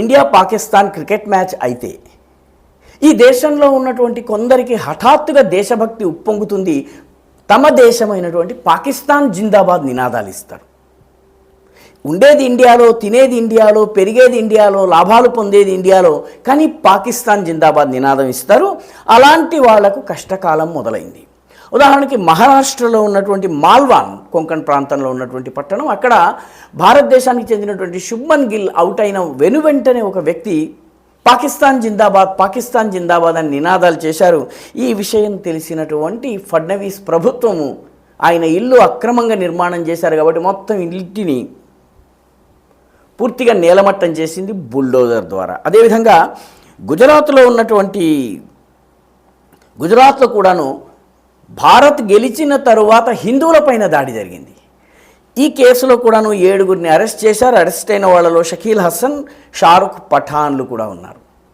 India Pakistan cricket match అయితే ఈ దేశంలో ఉన్నటువంటి కొందరికి హఠాత్తుగా దేశభక్తి ఉప్పొంగుతుంది. తమ దేశమైనటువంటి పాకిస్తాన్ జిందాబాద్ నినాదాలు ఇస్తారు. ఉండేది ఇండియాలో, తినేది ఇండియాలో, పెరిగేది ఇండియాలో, లాభాలు పొందేది ఇండియాలో, కానీ పాకిస్తాన్ జిందాబాద్ నినాదం ఇస్తారు. అలాంటి వాళ్లకు కష్టకాలం మొదలైంది. ఉదాహరణకి మహారాష్ట్రలో ఉన్నటువంటి మాల్వాన్ కొంకణ్ ప్రాంతంలో ఉన్నటువంటి పట్టణం, అక్కడ భారతదేశానికి చెందినటువంటి శుభ్మన్ గిల్ అవుట్ అయిన వెనువెంటనే ఒక వ్యక్తి పాకిస్తాన్ జిందాబాద్, పాకిస్తాన్ జిందాబాద్ అని నినాదాలు చేశారు. ఈ విషయం తెలిసినటువంటి ఫడ్నవీస్ ప్రభుత్వము ఆయన ఇల్లు అక్రమంగా నిర్మాణం చేశారు కాబట్టి మొత్తం ఇంటిని పూర్తిగా నేలమట్టం చేసింది బుల్డోజర్ ద్వారా. అదేవిధంగా గుజరాత్లో కూడాను భారత్ గెలిచిన తరువాత హిందువులపైన దాడి జరిగింది. ఈ కేసులో కూడాను 7గురిని అరెస్ట్ చేశారు. అరెస్ట్ అయిన వాళ్ళలో షకీల్ హసన్, షారుఖ్ పఠాన్లు కూడా ఉన్నారు.